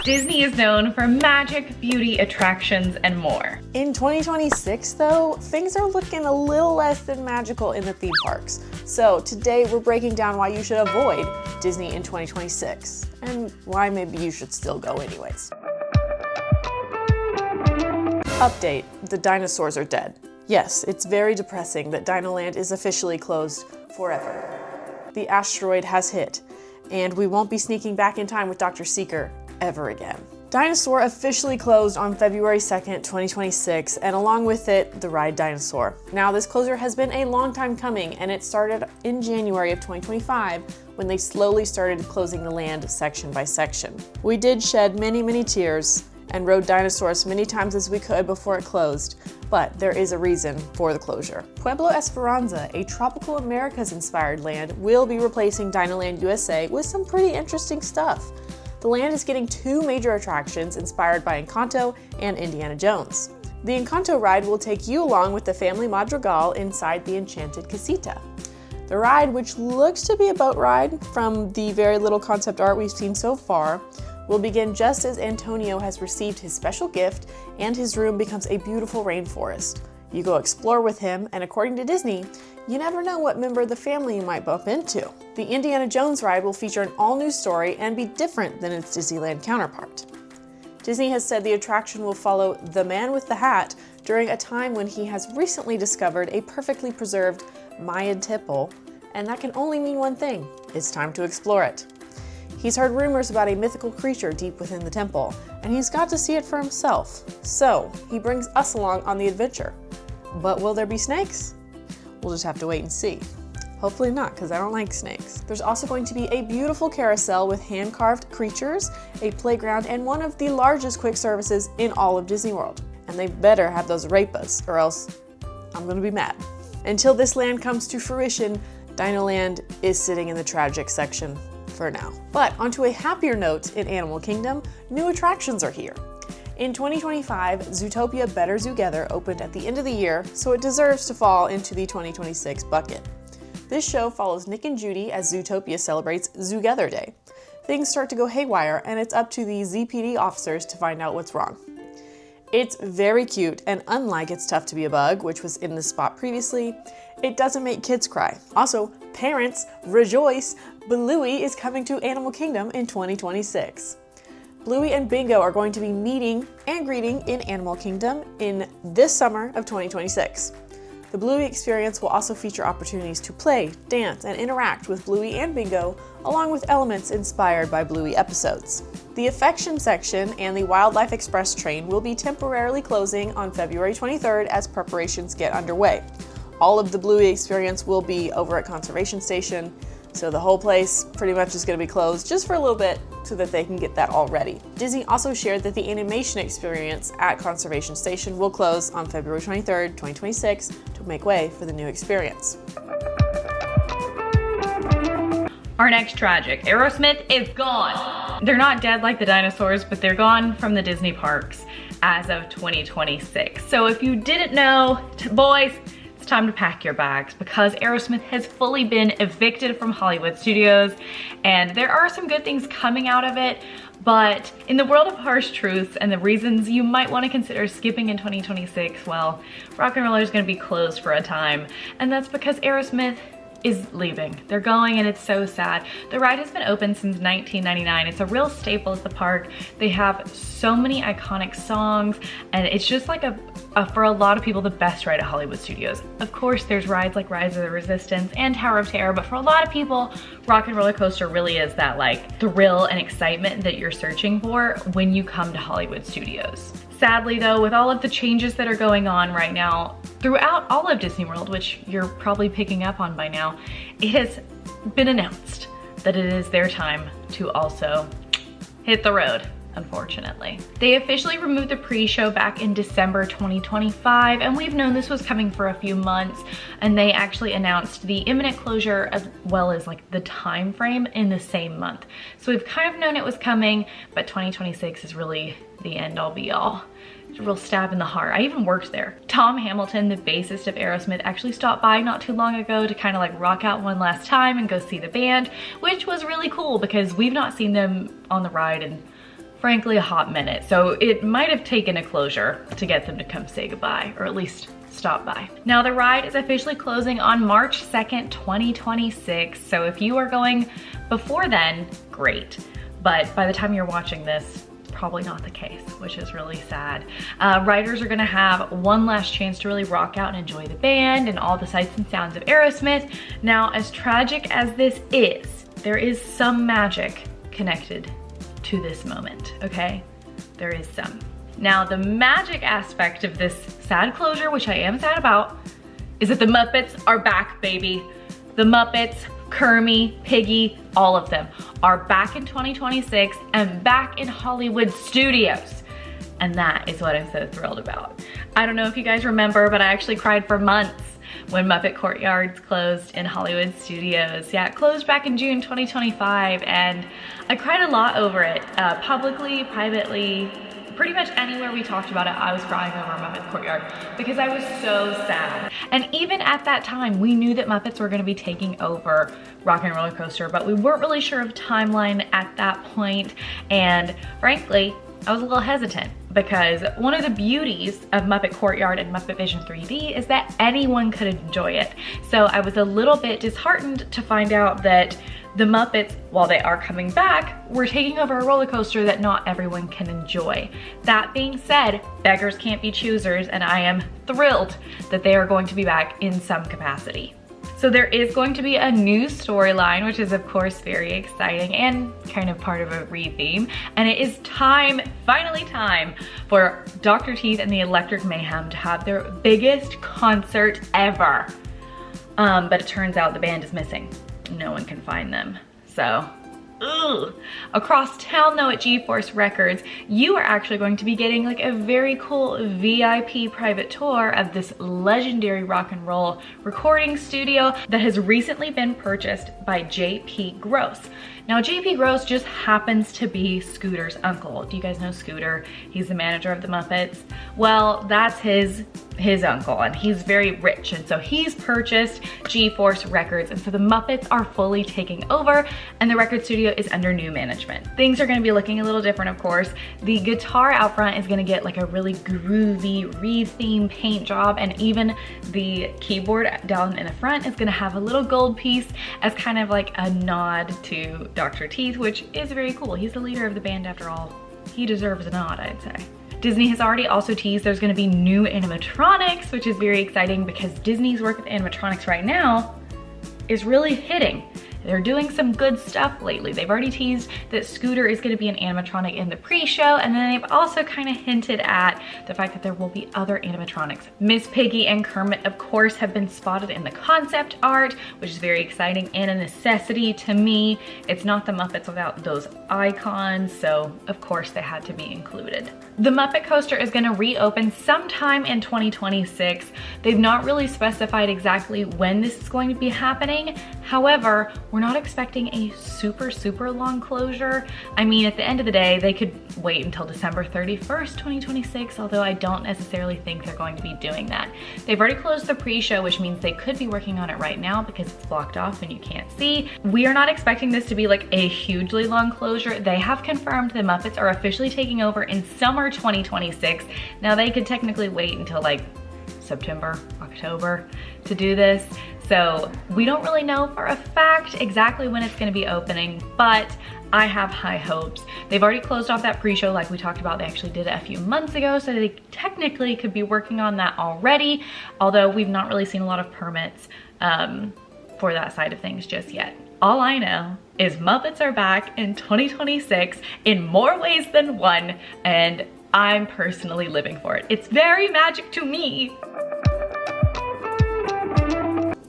Disney is known for magic, beauty, attractions, and more. In 2026 though, things are looking a little less than magical in the theme parks. So today we're breaking down why you should avoid Disney in 2026 and why maybe you should still go anyways. Update: the dinosaurs are dead. Yes, it's very depressing that Dinoland is officially closed forever. The asteroid has hit, and we won't be sneaking back in time with Dr. Seeker ever again. Dinosaur officially closed on February 2nd, 2026, and along with it, the ride Dinosaur. Now, this closure has been a long time coming, and it started in January of 2025 when they slowly started closing the land section by section. We did shed many tears and rode Dinosaur as many times as we could before it closed, but there is a reason for the closure. Pueblo Esperanza, a Tropical Americas-inspired land, will be replacing Dinoland USA with some pretty interesting stuff. The land is getting two major attractions inspired by Encanto and Indiana Jones. The Encanto ride will take you along with the family Madrigal inside the Enchanted Casita. The ride, which looks to be a boat ride from the very little concept art we've seen so far, will begin just as Antonio has received his special gift and his room becomes a beautiful rainforest. You go explore with him, and according to Disney, you never know what member of the family you might bump into. The Indiana Jones ride will feature an all-new story and be different than its Disneyland counterpart. Disney has said the attraction will follow the man with the hat during a time when he has recently discovered a perfectly preserved Mayan temple, and that can only mean one thing: it's time to explore it. He's heard rumors about a mythical creature deep within the temple, and he's got to see it for himself. So, he brings us along on the adventure. But will there be snakes? We'll just have to wait and see. Hopefully not, because I don't like snakes. There's also going to be a beautiful carousel with hand-carved creatures, a playground, and one of the largest quick services in all of Disney World. And they better have those arepas, or else I'm gonna be mad. Until this land comes to fruition, Dinoland is sitting in the tragic section for now. But onto a happier note in Animal Kingdom, new attractions are here. In 2025, Zootopia Better Zoogether opened at the end of the year, so it deserves to fall into the 2026 bucket. This show follows Nick and Judy as Zootopia celebrates Zoogether Day. Things start to go haywire, and it's up to the ZPD officers to find out what's wrong. It's very cute, and unlike It's Tough to Be a Bug, which was in this spot previously, it doesn't make kids cry. Also, parents, rejoice! Bluey is coming to Animal Kingdom in 2026. Bluey and Bingo are going to be meeting and greeting in Animal Kingdom in this summer of 2026. The Bluey experience will also feature opportunities to play, dance, and interact with Bluey and Bingo, along with elements inspired by Bluey episodes. The Affection section and the Wildlife Express train will be temporarily closing on February 23rd as preparations get underway. All of the Bluey experience will be over at Conservation Station, so the whole place pretty much is going to be closed just for a little bit so that they can get that all ready. Disney also shared that the animation experience at Conservation Station will close on February 23rd, 2026 to make way for the new experience. Our next tragic, Aerosmith is gone. They're not dead like the dinosaurs, but they're gone from the Disney parks as of 2026. So if you didn't know, boys, it's time to pack your bags because Aerosmith has fully been evicted from Hollywood studios, and there are some good things coming out of it, but in the world of harsh truths and the reasons you might want to consider skipping in 2026, well, Rock and Roller is going to be closed for a time, and that's because Aerosmith is leaving. They're going, and it's so sad. The ride has been open since 1999. It's a real staple at the park. They have so many iconic songs, and it's just like for a lot of people, the best ride at Hollywood Studios. Of course, there's rides like Rise of the Resistance and Tower of Terror, but for a lot of people, Rock and Roller Coaster really is that like thrill and excitement that you're searching for when you come to Hollywood Studios. Sadly though, with all of the changes that are going on right now throughout all of Disney World, which you're probably picking up on by now, it has been announced that it is their time to also hit the road, unfortunately. They officially removed the pre-show back in December 2025, and we've known this was coming for a few months, and they actually announced the imminent closure as well as like the time frame in the same month. So we've kind of known it was coming, but 2026 is really the end all be all. It's a real stab in the heart. I even worked there. Tom Hamilton, the bassist of Aerosmith, actually stopped by not too long ago to kind of like rock out one last time and go see the band, which was really cool because we've not seen them on the ride in frankly, a hot minute. So it might have taken a closure to get them to come say goodbye, or at least stop by. Now the ride is officially closing on March 2nd, 2026. So if you are going before then, great. But by the time you're watching this, probably not the case, which is really sad. Riders are gonna have one last chance to really rock out and enjoy the band and all the sights and sounds of Aerosmith. Now, as tragic as this is, there is some magic connected to this moment, okay? There is some. Now, the magic aspect of this sad closure, which I am sad about, is that the Muppets are back, baby. The Muppets, Kermie, Piggy, all of them are back in 2026 and back in Hollywood studios. And that is what I'm so thrilled about. I don't know if you guys remember, but I actually cried for months when Muppet Courtyards closed in Hollywood studios. Yeah, it closed back in June 2025, and I cried a lot over it, publicly, privately, pretty much anywhere we talked about it, I was crying over Muppet Courtyard because I was so sad. And even at that time, we knew that Muppets were gonna be taking over Rock and Roller Coaster, but we weren't really sure of timeline at that point. And frankly, I was a little hesitant because one of the beauties of Muppet Courtyard and Muppet Vision 3D is that anyone could enjoy it. So I was a little bit disheartened to find out that the Muppets, while they are coming back, we're taking over a roller coaster that not everyone can enjoy. That being said, beggars can't be choosers, and I am thrilled that they are going to be back in some capacity. So there is going to be a new storyline, which is of course very exciting and kind of part of a re-theme. And it is time, finally time, for Dr. Teeth and the Electric Mayhem to have their biggest concert ever. But it turns out the band is missing. No one can find them. So, ugh. Across town though at GeForce Records, you are actually going to be getting like a very cool VIP private tour of this legendary rock and roll recording studio that has recently been purchased by J.P. Gross. Now, J.P. Gross just happens to be Scooter's uncle. Do you guys know Scooter? He's the manager of the Muppets. Well, that's his uncle, and he's very rich, and so he's purchased GeForce Records, and so the Muppets are fully taking over, and the record studio is under new management. Things are gonna be looking a little different, of course. The guitar out front is gonna get like a really groovy re-theme paint job, and even the keyboard down in the front is gonna have a little gold piece as kind of like a nod to Dr. Teeth, which is very cool. He's the leader of the band after all. He deserves a nod, I'd say. Disney has already also teased there's gonna be new animatronics, which is very exciting because Disney's work with animatronics right now is really hitting. They're doing some good stuff lately. They've already teased that Scooter is gonna be an animatronic in the pre-show, and then they've also kind of hinted at the fact that there will be other animatronics. Miss Piggy and Kermit, of course, have been spotted in the concept art, which is very exciting and a necessity to me. It's not the Muppets without those icons, so of course they had to be included. The Muppet Coaster is gonna reopen sometime in 2026. They've not really specified exactly when this is going to be happening. However, we're not expecting a super long closure. I mean, at the end of the day, they could wait until December 31st, 2026, although I don't necessarily think they're going to be doing that. They've already closed the pre-show, which means they could be working on it right now because it's blocked off and you can't see. We are not expecting this to be like a hugely long closure. They have confirmed the Muppets are officially taking over in summer 2026. Now they could technically wait until like September, October to do this. So we don't really know for a fact exactly when it's gonna be opening, but I have high hopes. They've already closed off that pre-show like we talked about. They actually did it a few months ago, so they technically could be working on that already, although we've not really seen a lot of permits for that side of things just yet. All I know is Muppets are back in 2026 in more ways than one, and I'm personally living for it. It's very magic to me.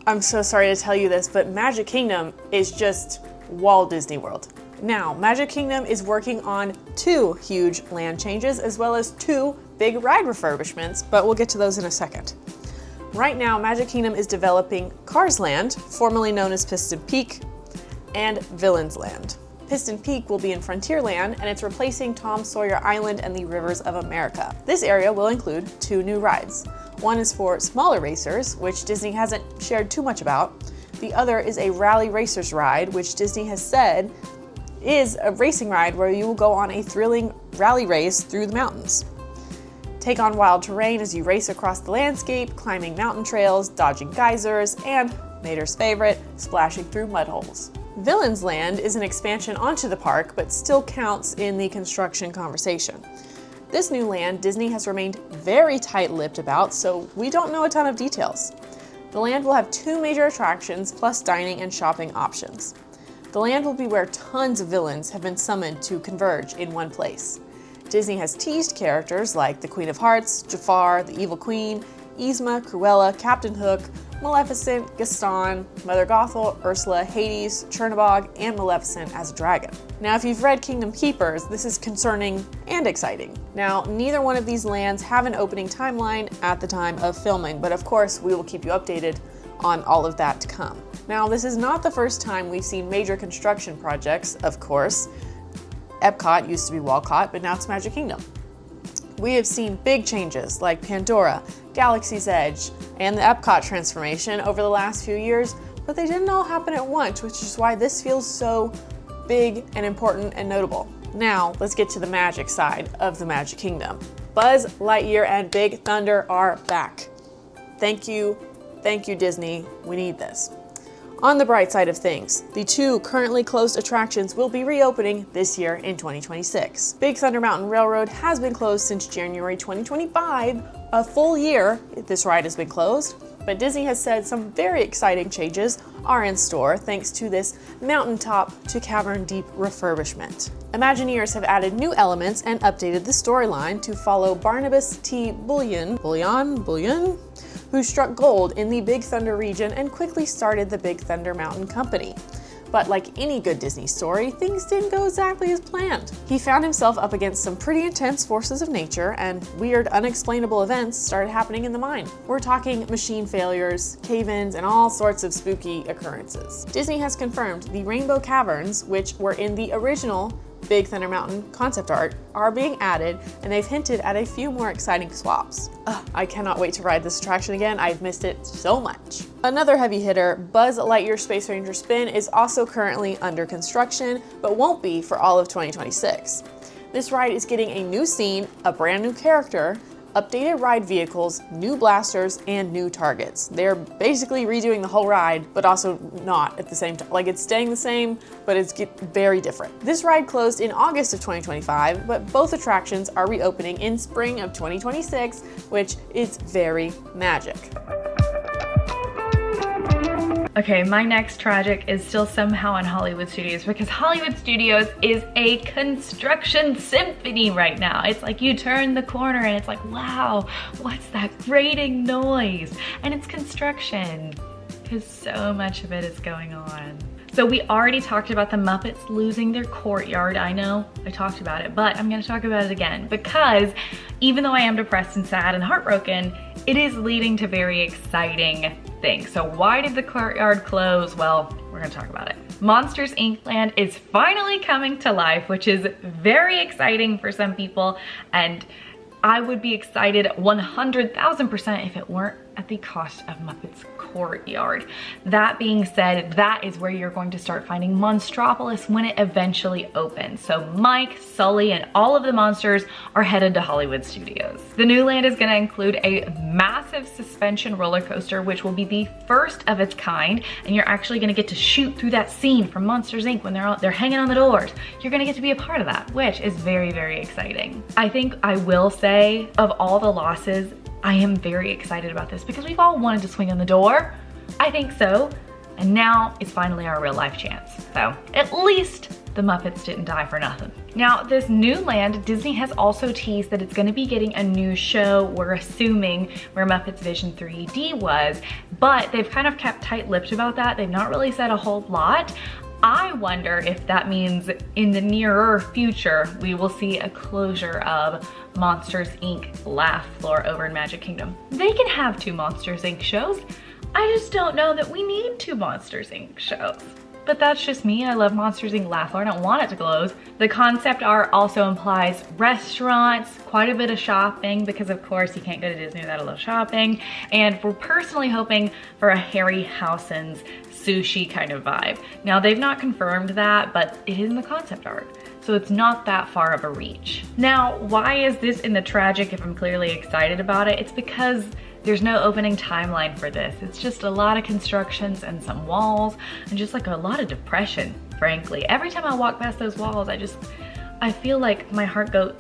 I'm so sorry to tell you this, but Magic Kingdom is just Walt Disney World. Now, Magic Kingdom is working on 2 huge land changes as well as 2 big ride refurbishments, but we'll get to those in a second. Right now, Magic Kingdom is developing Cars Land, formerly known as Piston Peak, and Villains Land. Piston Peak will be in Frontierland, and it's replacing Tom Sawyer Island and the Rivers of America. This area will include 2 new rides. One is for smaller racers, which Disney hasn't shared too much about. The other is a Rally Racers ride, which Disney has said is a racing ride where you will go on a thrilling rally race through the mountains. Take on wild terrain as you race across the landscape, climbing mountain trails, dodging geysers, and, Mater's favorite, splashing through mud holes. Villains Land is an expansion onto the park, but still counts in the construction conversation. This new land Disney has remained very tight-lipped about, so we don't know a ton of details. The land will have 2 major attractions plus dining and shopping options. The land will be where tons of villains have been summoned to converge in one place. Disney has teased characters like the Queen of Hearts, Jafar, the Evil Queen, Yzma, Cruella, Captain Hook, Maleficent, Gaston, Mother Gothel, Ursula, Hades, Chernabog, and Maleficent as a dragon. Now, if you've read Kingdom Keepers, this is concerning and exciting. Now, neither one of these lands have an opening timeline at the time of filming, but of course, we will keep you updated on all of that to come. Now, this is not the first time we've seen major construction projects, of course. Epcot used to be Walcott, but now it's Magic Kingdom. We have seen big changes like Pandora, Galaxy's Edge, and the Epcot transformation over the last few years, but they didn't all happen at once, which is why this feels so big and important and notable. Now, let's get to the magic side of the Magic Kingdom. Buzz Lightyear and Big Thunder are back. Thank you, Disney. We need this. On the bright side of things, the 2 currently closed attractions will be reopening this year in 2026. Big Thunder Mountain Railroad has been closed since January 2025, a full year this ride has been closed, but Disney has said some very exciting changes are in store thanks to this mountaintop to cavern deep refurbishment. Imagineers have added new elements and updated the storyline to follow Barnabas T. Bullion, who struck gold in the Big Thunder region and quickly started the Big Thunder Mountain Company. But like any good Disney story, things didn't go exactly as planned. He found himself up against some pretty intense forces of nature, and weird, unexplainable events started happening in the mine. We're talking machine failures, cave-ins, and all sorts of spooky occurrences. Disney has confirmed the Rainbow Caverns, which were in the original Big Thunder Mountain concept art, are being added, and they've hinted at a few more exciting swaps. I cannot wait to ride this attraction again. I've missed it so much. Another heavy hitter, Buzz Lightyear Space Ranger Spin, is also currently under construction, but won't be for all of 2026. This ride is getting a new scene, a brand new character, updated ride vehicles, new blasters, and new targets. They're basically redoing the whole ride, but also not at the same time. Like, it's staying the same, but it's very different. This ride closed in August of 2025, but both attractions are reopening in spring of 2026, which is very magic. Okay, my next tragic is still somehow in Hollywood Studios because Hollywood Studios is a construction symphony right now. It's like you turn the corner and it's like, wow, what's that grating noise? And it's construction because so much of it is going on. So we already talked about the Muppets losing their courtyard. I know I talked about it, but I'm gonna talk about it again because even though I am depressed and sad and heartbroken, it is leading to very exciting things. So why did the courtyard close? Well, we're gonna talk about it. Monsters Inc. Land is finally coming to life, which is very exciting for some people, and I would be excited 100,000% if it weren't at the cost of Muppets Courtyard. That being said, that is where you're going to start finding Monstropolis when it eventually opens. So Mike, Sully, and all of the monsters are headed to Hollywood Studios. The new land is gonna include a massive suspension roller coaster, which will be the first of its kind, and you're actually gonna get to shoot through that scene from Monsters Inc. when they're hanging on the doors. You're gonna get to be a part of that, which is very, very exciting. I think I will say, of all the losses, I am very excited about this because we've all wanted to swing on the door. I think so. And now is finally our real life chance. So at least the Muppets didn't die for nothing. Now, this new land, Disney has also teased that it's gonna be getting a new show, we're assuming, where Muppets Vision 3D was, but they've kind of kept tight-lipped about that. They've not really said a whole lot. I wonder if that means in the nearer future, we will see a closure of Monsters Inc. Laugh Floor over in Magic Kingdom. They can have 2 Monsters Inc. shows. I just don't know that we need 2 Monsters Inc. shows. But that's just me. I love Monsters Inc. Laugh Floor. I don't want it to close. The concept art also implies restaurants, quite a bit of shopping, because of course you can't go to Disney without a little shopping. And we're personally hoping for a Harryhausen's sushi kind of vibe. Now, they've not confirmed that, but it is in the concept art. so it's not that far of a reach. Now, why is this in the tragic if I'm clearly excited about it? It's because there's no opening timeline for this. It's just a lot of constructions and some walls and just like a lot of depression, frankly. Every time I walk past those walls, I feel like my heart goes.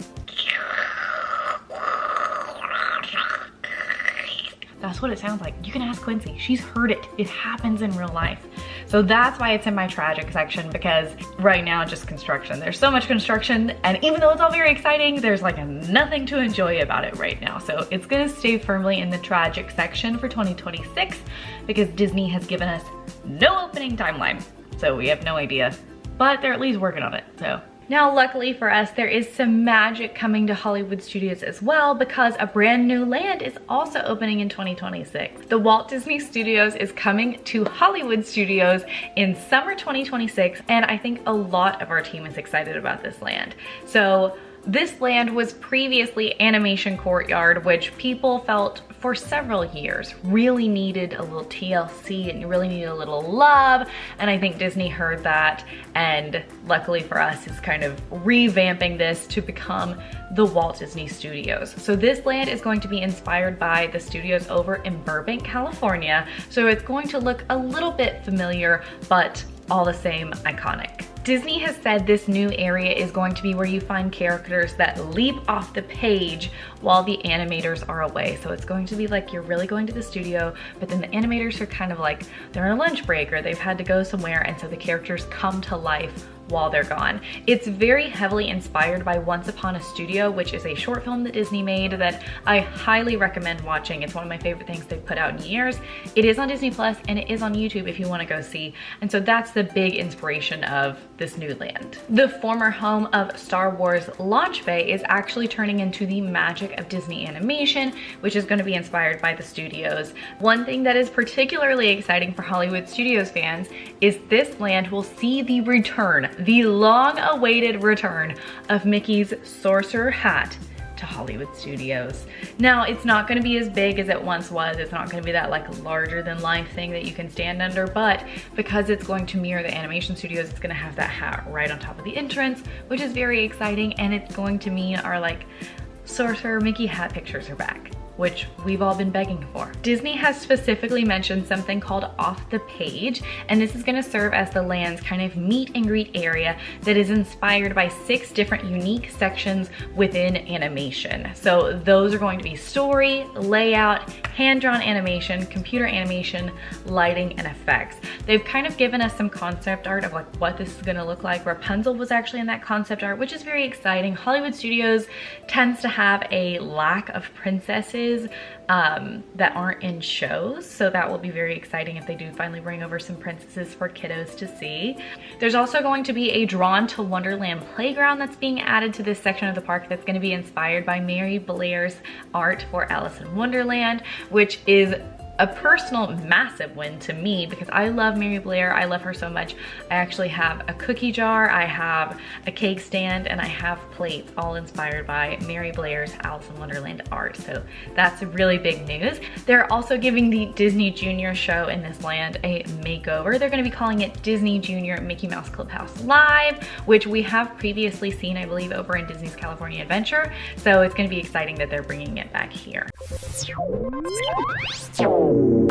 That's what it sounds like. You can ask Quincy, she's heard it. It happens in real life. So that's why it's in my tragic section, because right now just construction. There's so much construction, and even though it's all very exciting, there's like nothing to enjoy about it right now. So it's gonna stay firmly in the tragic section for 2026 because Disney has given us no opening timeline. So we have no idea, but they're at least working on it, so. Now, luckily for us, there is some magic coming to Hollywood Studios as well, because a brand new land is also opening in 2026. The Walt Disney Studios is coming to Hollywood Studios in summer 2026, and I think a lot of our team is excited about this land. So this land was previously Animation Courtyard, which people felt for several years really needed a little TLC and you really needed a little love. And I think Disney heard that, and luckily for us is kind of revamping this to become the Walt Disney Studios. So this land is going to be inspired by the studios over in Burbank, California. So it's going to look a little bit familiar, but all the same iconic. Disney has said this new area is going to be where you find characters that leap off the page while the animators are away. So it's going to be like you're really going to the studio, but then the animators are kind of like they're on a lunch break or they've had to go somewhere, and so the characters come to life while they're gone. It's very heavily inspired by Once Upon a Studio, which is a short film that Disney made that I highly recommend watching. It's one of my favorite things they've put out in years. It is on Disney Plus and it is on YouTube if you want to go see. And so that's the big inspiration of this new land. The former home of Star Wars Launch Bay is actually turning into the magic of Disney animation, which is going to be inspired by the studios. One thing that is particularly exciting for Hollywood Studios fans is this land will see the long-awaited return of Mickey's sorcerer hat to Hollywood Studios. Now, it's not going to be as big as it once was. It's not going to be that like larger than life thing that you can stand under, but because it's going to mirror the animation studios, it's going to have that hat right on top of the entrance, which is very exciting, and it's going to mean our like sorcerer Mickey hat pictures are back, which we've all been begging for. Disney has specifically mentioned something called Off the Page, and this is gonna serve as the land's kind of meet and greet area that is inspired by 6 different unique sections within animation. So those are going to be story, layout, hand-drawn animation, computer animation, lighting, and effects. They've kind of given us some concept art of like what this is gonna look like. Rapunzel was actually in that concept art, which is very exciting. Hollywood Studios tends to have a lack of princesses that aren't in shows, so that will be very exciting if they do finally bring over some princesses for kiddos to see. There's also going to be a Drawn to Wonderland playground that's being added to this section of the park that's going to be inspired by Mary Blair's art for Alice in Wonderland, which is a personal massive win to me because I love Mary Blair. I love her so much. I actually have a cookie jar, I have a cake stand, and I have plates all inspired by Mary Blair's Alice in Wonderland art. So that's really big news. They're also giving the Disney Junior show in this land a makeover. They're going to be calling it Disney Junior Mickey Mouse Clubhouse Live, which we have previously seen, I believe, over in Disney's California Adventure. So it's going to be exciting that they're bringing it back here.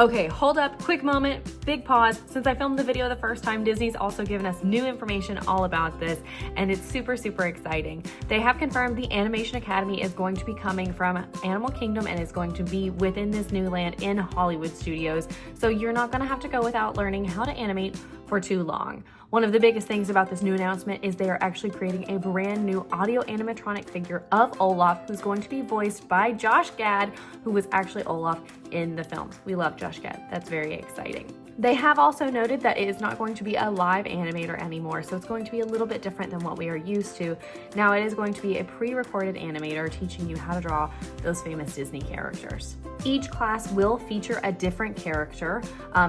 Okay, hold up, quick moment, big pause. Since I filmed the video the first time, Disney's also given us new information all about this, and it's super, super exciting. They have confirmed the Animation Academy is going to be coming from Animal Kingdom and is going to be within this new land in Hollywood Studios. So you're not gonna have to go without learning how to animate for too long. One of the biggest things about this new announcement is they are actually creating a brand new audio animatronic figure of Olaf, who's going to be voiced by Josh Gad, who was actually Olaf in the film. We love Josh Gad. That's very exciting. They have also noted that it is not going to be a live animator anymore, so it's going to be a little bit different than what we are used to. Now it is going to be a pre-recorded animator teaching you how to draw those famous Disney characters. Each class will feature a different character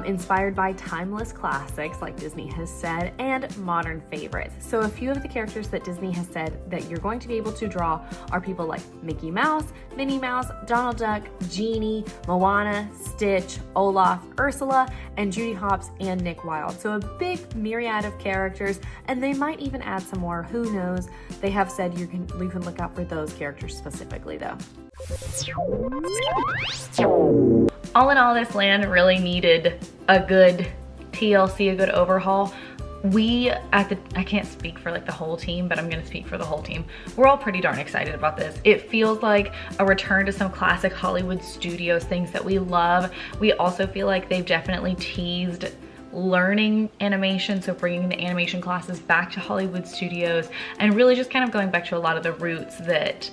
inspired by timeless classics, like Disney has said, and modern favorites. So a few of the characters that Disney has said that you're going to be able to draw are people like Mickey Mouse, Minnie Mouse, Donald Duck, Genie, Moana, Stitch, Olaf, Ursula, and Judy Hopps and Nick Wilde. So a big myriad of characters, and they might even add some more, who knows. They have said you can look out for those characters specifically though. All in all, this land really needed a good TLC, a good overhaul. I can't speak for like the whole team, but I'm gonna speak for the whole team. We're all pretty darn excited about this. It feels like a return to some classic Hollywood Studios things that we love. We also feel like they've definitely teased learning animation, so bringing the animation classes back to Hollywood Studios and really just kind of going back to a lot of the roots that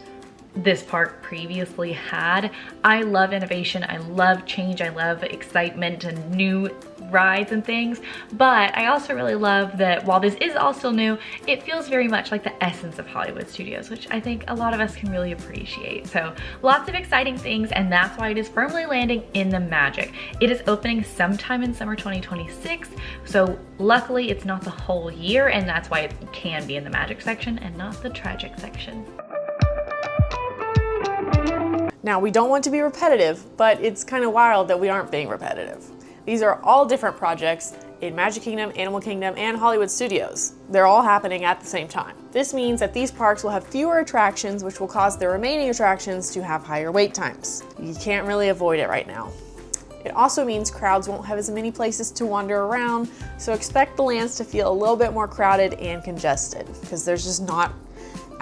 this park previously had. I love innovation, I love change, I love excitement and new rides and things, but I also really love that while this is all still new, it feels very much like the essence of Hollywood Studios, which I think a lot of us can really appreciate. So lots of exciting things, and that's why it is firmly landing in the Magic. It is opening sometime in summer 2026, so luckily it's not the whole year, and that's why it can be in the Magic section and not the Tragic section. Now, we don't want to be repetitive, but it's kind of wild that we aren't being repetitive. These are all different projects in Magic Kingdom, Animal Kingdom, and Hollywood Studios. They're all happening at the same time. This means that these parks will have fewer attractions, which will cause the remaining attractions to have higher wait times. You can't really avoid it right now. It also means crowds won't have as many places to wander around, so expect the lands to feel a little bit more crowded and congested, because there's just not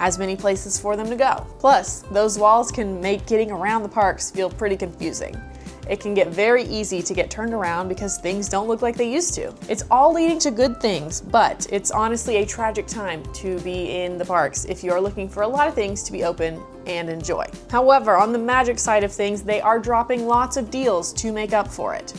as many places for them to go. Plus, those walls can make getting around the parks feel pretty confusing. It can get very easy to get turned around because things don't look like they used to. It's all leading to good things, but it's honestly a tragic time to be in the parks if you are looking for a lot of things to be open and enjoy. However, on the Magic side of things, they are dropping lots of deals to make up for it.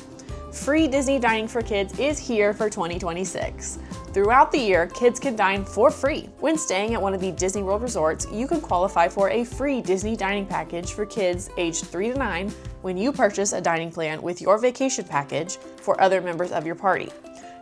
Free Disney dining for kids is here for 2026. Throughout the year, kids can dine for free. When staying at one of the Disney World resorts, you can qualify for a free Disney dining package for kids aged 3 to 9 when you purchase a dining plan with your vacation package for other members of your party.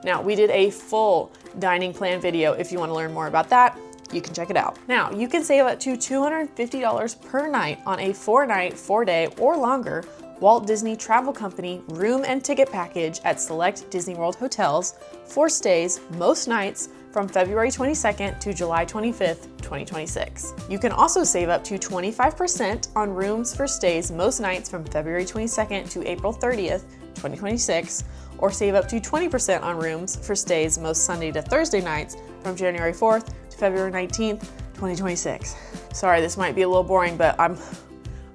Now, we did a full dining plan video. If you want to learn more about that, you can check it out. Now, you can save up to $250 per night on a 4-night, 4-day, or longer Walt Disney Travel Company room and ticket package at select Disney World hotels for stays most nights from February 22nd to July 25th, 2026. You can also save up to 25% on rooms for stays most nights from February 22nd to April 30th, 2026, or save up to 20% on rooms for stays most Sunday to Thursday nights from January 4th to February 19th, 2026. Sorry, this might be a little boring, but I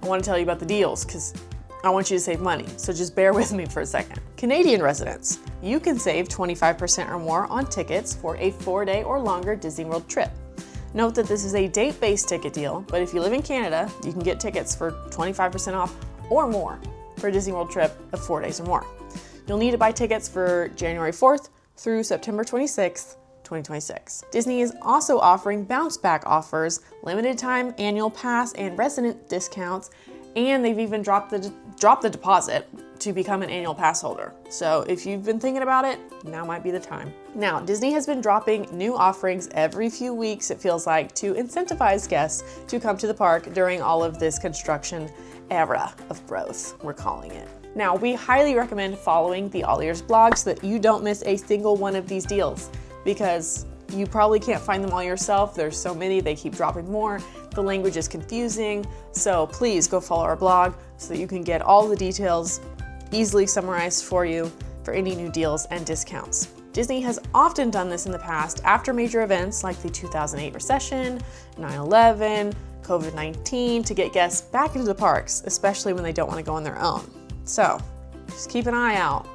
want to tell you about the deals because I want you to save money, so just bear with me for a second. Canadian residents, you can save 25% or more on tickets for a 4-day or longer Disney World trip. Note that this is a date-based ticket deal, but if you live in Canada, you can get tickets for 25% off or more for a Disney World trip of 4 days or more. You'll need to buy tickets for January 4th through September 26th, 2026. Disney is also offering bounce back offers, limited time annual pass and resident discounts, and they've even dropped the deposit to become an annual pass holder. So if you've been thinking about it, now might be the time. Now, Disney has been dropping new offerings every few weeks, it feels like, to incentivize guests to come to the park during all of this construction era of growth, we're calling it. Now, we highly recommend following the AllEars blog so that you don't miss a single one of these deals, because you probably can't find them all yourself. There's so many, they keep dropping more. The language is confusing, so please go follow our blog so that you can get all the details easily summarized for you for any new deals and discounts. Disney has often done this in the past after major events like the 2008 recession, 9/11, COVID-19 to get guests back into the parks, especially when they don't want to go on their own. So just keep an eye out.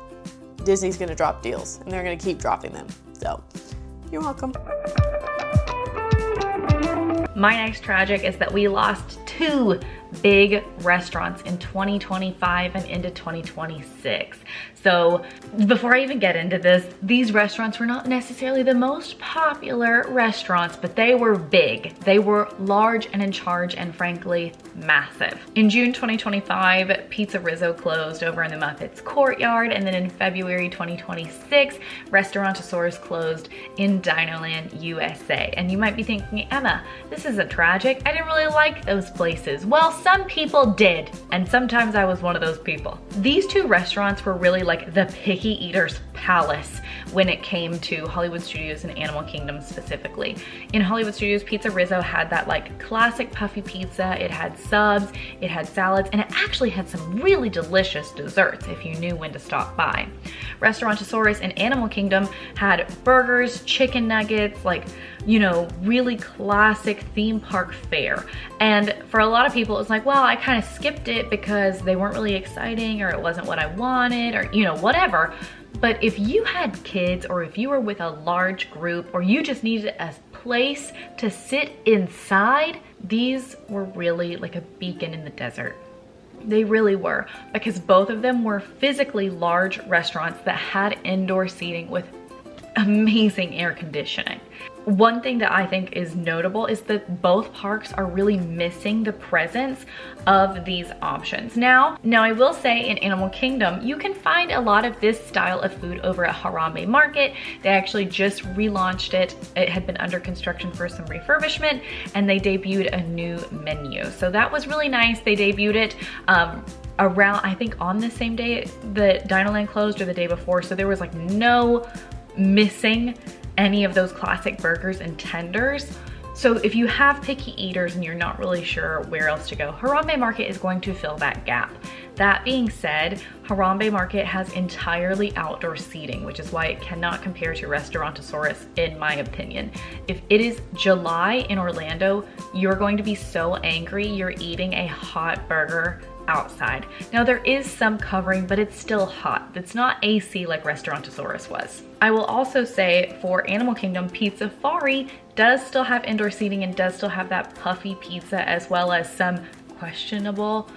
Disney's going to drop deals, and they're going to keep dropping them. So you're welcome. My next tragic is that we lost 2 big restaurants in 2025 and into 2026. So before I even get into this, these restaurants were not necessarily the most popular restaurants, but they were big. They were large and in charge and frankly, massive. In June 2025, Pizza Rizzo closed over in the Muppets Courtyard, and then in February 2026, Restaurantosaurus closed in Dinoland, USA. And you might be thinking, Emma, this isn't tragic. I didn't really like those places. Well, some people did, and sometimes I was one of those people. These two restaurants were really like the picky eater's palace when it came to Hollywood Studios and Animal Kingdom specifically. In Hollywood Studios, Pizza Rizzo had that like classic puffy pizza. It had subs, it had salads, and it actually had some really delicious desserts if you knew when to stop by. Restaurantosaurus in Animal Kingdom had burgers, chicken nuggets, like, you know, really classic theme park fare. And for a lot of people, it's like, well, I kind of skipped it because they weren't really exciting, or it wasn't what I wanted, or, you know, whatever. But if you had kids, or if you were with a large group, or you just needed a place to sit inside, these were really like a beacon in the desert. They really were, because both of them were physically large restaurants that had indoor seating with amazing air conditioning. One thing that I think is notable is that both parks are really missing the presence of these options. Now I will say in Animal Kingdom, you can find a lot of this style of food over at Harambe Market. They actually just relaunched it. It had been under construction for some refurbishment, and they debuted a new menu. So that was really nice. They debuted it around, I think on the same day the Dinoland closed or the day before. So there was like no missing any of those classic burgers and tenders. So if you have picky eaters and you're not really sure where else to go, Harambe Market is going to fill that gap. That being said, Harambe Market has entirely outdoor seating, which is why it cannot compare to Restaurantosaurus in my opinion. If it is July in Orlando, you're going to be so angry you're eating a hot burger outside. Now there is some covering, but it's still hot. It's not AC like Restaurantosaurus was. I will also say for Animal Kingdom, Pizzafari does still have indoor seating and does still have that puffy pizza as well as some questionable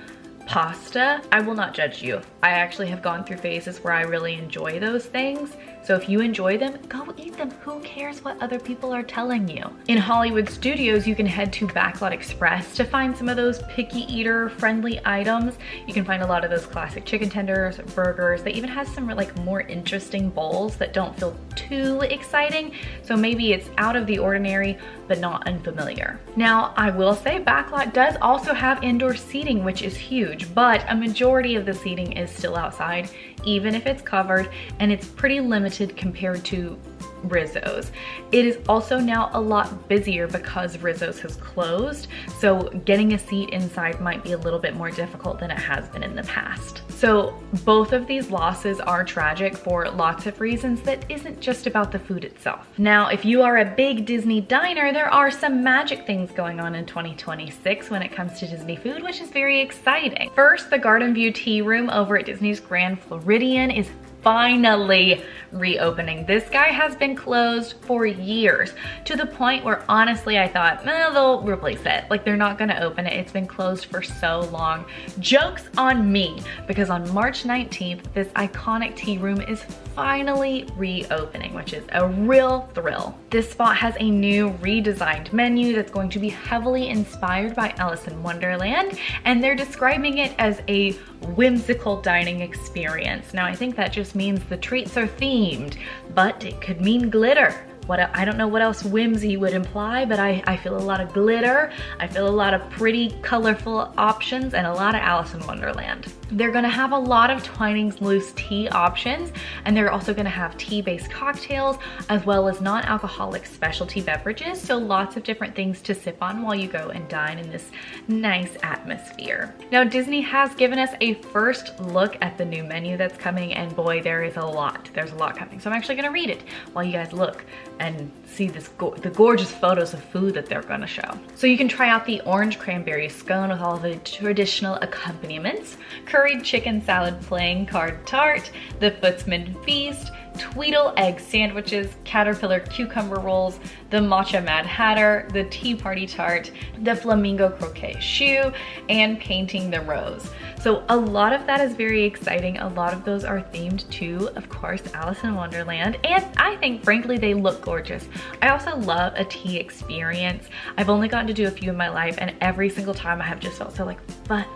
pasta. I will not judge you. I actually have gone through phases where I really enjoy those things. So if you enjoy them, go eat them. Who cares what other people are telling you? In Hollywood Studios, you can head to Backlot Express to find some of those picky eater friendly items. You can find a lot of those classic chicken tenders, burgers. They even have some like more interesting bowls that don't feel too exciting. So maybe it's out of the ordinary, but not unfamiliar. Now, I will say Backlot does also have indoor seating, which is huge, but a majority of the seating is still outside, even if it's covered, and it's pretty limited compared to Rizzo's. It is also now a lot busier because Rizzo's has closed, so getting a seat inside might be a little bit more difficult than it has been in the past. So both of these losses are tragic for lots of reasons that isn't just about the food itself. Now, if you are a big Disney diner, there are some magic things going on in 2026 when it comes to Disney food, which is very exciting. First, the Garden View Tea Room over at Disney's Grand Floridian is finally reopening. This guy has been closed for years, to the point where honestly I thought, they'll replace it. Like they're not gonna open it. It's been closed for so long. Joke's on me, because on March 19th, this iconic tea room is finally reopening, which is a real thrill. This spot has a new redesigned menu that's going to be heavily inspired by Alice in Wonderland, and they're describing it as a whimsical dining experience. Now I think that just means the treats are themed, but it could mean glitter. I don't know what else whimsy would imply, but I feel a lot of glitter. I feel a lot of pretty, colorful options and a lot of Alice in Wonderland. They're gonna have a lot of Twinings loose tea options, and they're also gonna have tea-based cocktails as well as non-alcoholic specialty beverages. So lots of different things to sip on while you go and dine in this nice atmosphere. Now, Disney has given us a first look at the new menu that's coming, and boy, there is a lot. There's a lot coming. So I'm actually gonna read it while you guys look and see the gorgeous photos of food that they're gonna show. So you can try out the orange cranberry scone with all the traditional accompaniments, curried chicken salad plain card tart, the Footsman feast, Tweedle egg sandwiches, caterpillar cucumber rolls, the matcha mad hatter, the tea party tart, the flamingo croquet shoe, and painting the rose. So a lot of that is very exciting. A lot of those are themed to, of course, Alice in Wonderland, and I think frankly they look gorgeous. I also love a tea experience. I've only gotten to do a few in my life, and every single time I have just felt so like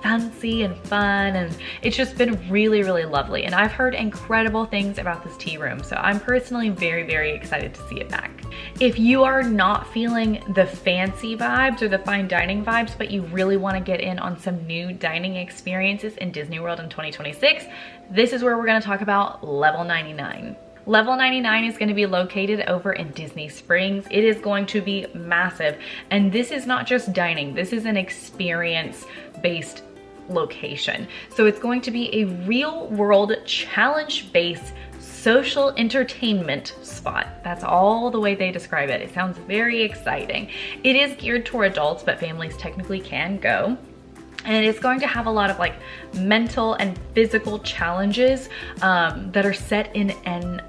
fancy and fun, and it's just been really, really lovely. And I've heard incredible things about this tea room, so I'm personally very, very excited to see it back. If you are not feeling the fancy vibes or the fine dining vibes, but you really want to get in on some new dining experiences in Disney World in 2026, this is where we're going to talk about Level 99. Level 99 is going to be located over in Disney Springs. It is going to be massive. And this is not just dining. This is an experience-based location. So it's going to be a real world challenge-based social entertainment spot. That's all the way they describe it. It sounds very exciting. It is geared toward adults, but families technically can go. And it's going to have a lot of like mental and physical challenges that are set in an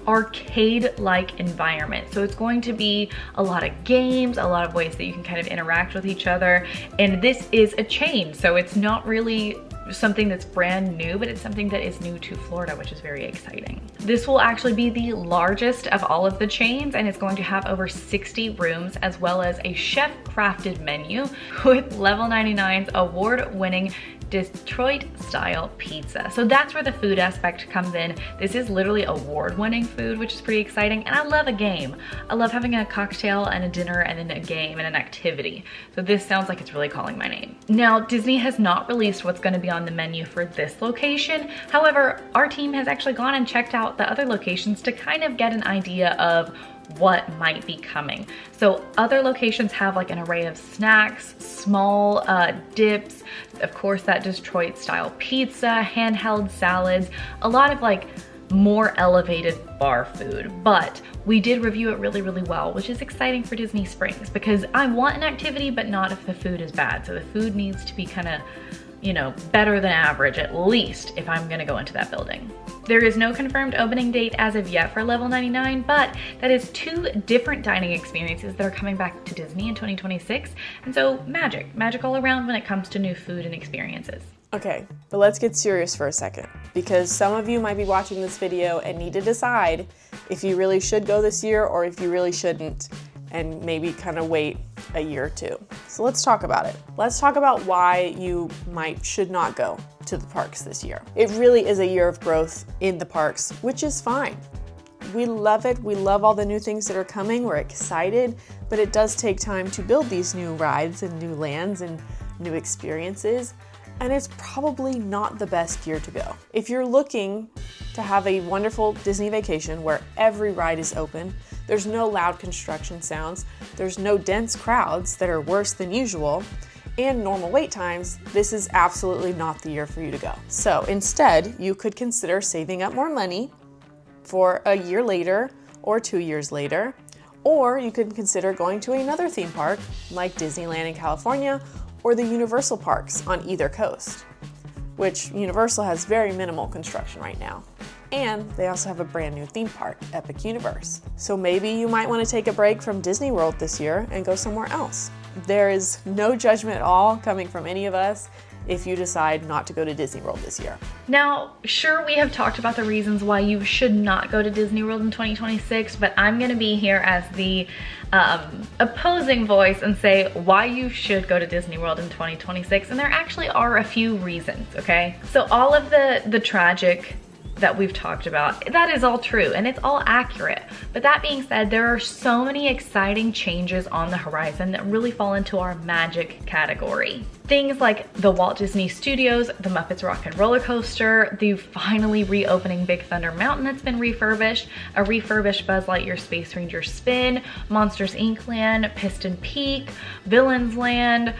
arcade-like environment. So it's going to be a lot of games, a lot of ways that you can kind of interact with each other. And this is a chain, so it's not really something that's brand new, but it's something that is new to Florida, which is very exciting. This will actually be the largest of all of the chains, and it's going to have over 60 rooms as well as a chef-crafted menu with Level 99's award-winning Detroit style pizza. So that's where the food aspect comes in. This is literally award-winning food, which is pretty exciting. And I love a game. I love having a cocktail and a dinner and then a game and an activity. So this sounds like it's really calling my name. Now, Disney has not released what's going to be on the menu for this location. However, our team has actually gone and checked out the other locations to kind of get an idea of what might be coming. So other locations have like an array of snacks, small dips, of course that Detroit style pizza, handheld salads, a lot of like more elevated bar food. But we did review it really, really well, which is exciting for Disney Springs because I want an activity, but not if the food is bad. So the food needs to be kind of, you know, better than average at least if I'm gonna go into that building. There is no confirmed opening date as of yet for Level 99, but that is 2 different dining experiences that are coming back to Disney in 2026. And so magic all around when it comes to new food and experiences. Okay, but let's get serious for a second, because some of you might be watching this video and need to decide if you really should go this year or if you really shouldn't, and maybe kind of wait a year or two. So let's talk about it. Let's talk about why you should not go to the parks this year. It really is a year of growth in the parks, which is fine. We love it. We love all the new things that are coming. We're excited, but it does take time to build these new rides and new lands and new experiences. And it's probably not the best year to go. If you're looking to have a wonderful Disney vacation where every ride is open, there's no loud construction sounds, there's no dense crowds that are worse than usual, and normal wait times, this is absolutely not the year for you to go. So instead, you could consider saving up more money for a year later or 2 years later, or you could consider going to another theme park like Disneyland in California or the Universal parks on either coast, which Universal has very minimal construction right now. And they also have a brand new theme park, Epic Universe. So maybe you might want to take a break from Disney World this year and go somewhere else. There is no judgment at all coming from any of us if you decide not to go to Disney World this year. Now, sure, we have talked about the reasons why you should not go to Disney World in 2026, but I'm gonna be here as the opposing voice and say why you should go to Disney World in 2026, and there actually are a few reasons, okay? So all of the tragic that we've talked about, that is all true and it's all accurate. But that being said, there are so many exciting changes on the horizon that really fall into our magic category. Things like the Walt Disney Studios, the Muppets Rock and Roller Coaster, the finally reopening Big Thunder Mountain that's been refurbished, a refurbished Buzz Lightyear Space Ranger Spin, Monsters Inc. Land, Piston Peak, Villains Land,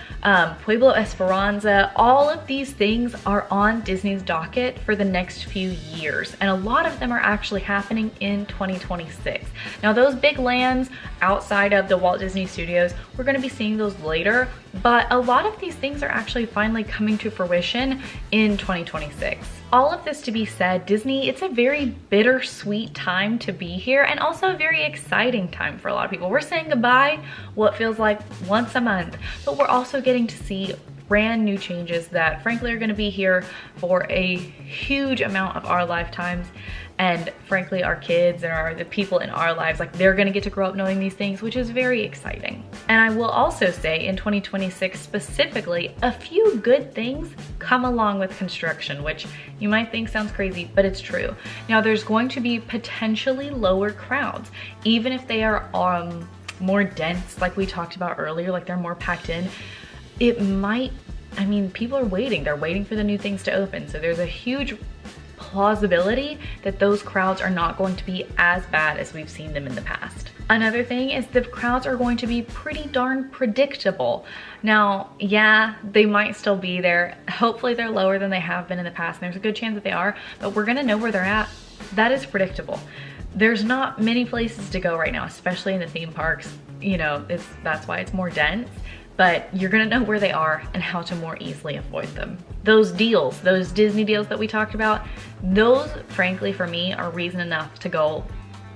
Pueblo Esperanza. All of these things are on Disney's docket for the next few years, and a lot of them are actually happening in 2026. Now those big lands outside of the Walt Disney Studios, we're going to be seeing those later, but a lot of these things are actually finally coming to fruition in 2026. All of this to be said, Disney, it's a very bittersweet time to be here and also a very exciting time for a lot of people. We're saying goodbye what feels like once a month, but we're also getting to see brand new changes that frankly are gonna be here for a huge amount of our lifetimes. And frankly, our kids and the people in our lives, like they're gonna get to grow up knowing these things, which is very exciting. And I will also say in 2026 specifically, a few good things come along with construction, which you might think sounds crazy, but it's true. Now there's going to be potentially lower crowds, even if they are more dense, like we talked about earlier, like they're more packed in. It might, I mean, people are waiting. They're waiting for the new things to open. So there's a huge plausibility that those crowds are not going to be as bad as we've seen them in the past. Another thing is the crowds are going to be pretty darn predictable. Now, yeah, they might still be there. Hopefully they're lower than they have been in the past, and there's a good chance that they are, but we're gonna know where they're at. That is predictable. There's not many places to go right now, especially in the theme parks. You know, that's why it's more dense. But you're gonna know where they are and how to more easily avoid them. Those deals, those Disney deals that we talked about, those frankly for me are reason enough to go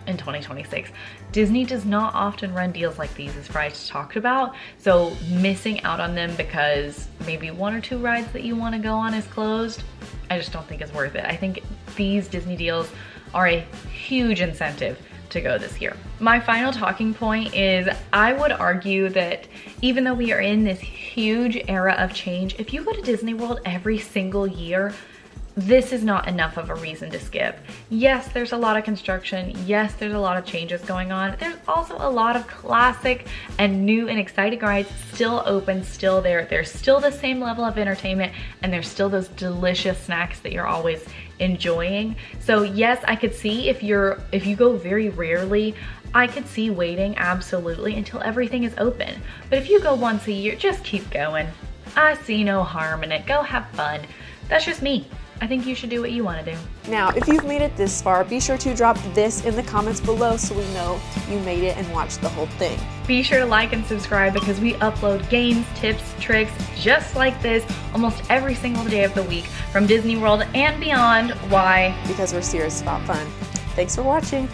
in 2026. Disney does not often run deals like these, as Fry's talked about, so missing out on them because maybe 1 or 2 rides that you wanna go on is closed, I just don't think is worth it. I think these Disney deals are a huge incentive to go this year. My final talking point is I would argue that even though we are in this huge era of change, if you go to Disney World every single year, this is not enough of a reason to skip. Yes, there's a lot of construction. Yes, there's a lot of changes going on. There's also a lot of classic and new and exciting rides still open, still there. There's still the same level of entertainment, and there's still those delicious snacks that you're always enjoying. So yes, I could see if you go very rarely, I could see waiting absolutely until everything is open. But if you go once a year, just keep going. I see no harm in it. Go have fun. That's just me. I think you should do what you want to do. Now, if you've made it this far, be sure to drop this in the comments below so we know you made it and watched the whole thing. Be sure to like and subscribe because we upload games, tips, tricks just like this almost every single day of the week from Disney World and beyond. Why? Because we're serious about fun. Thanks for watching.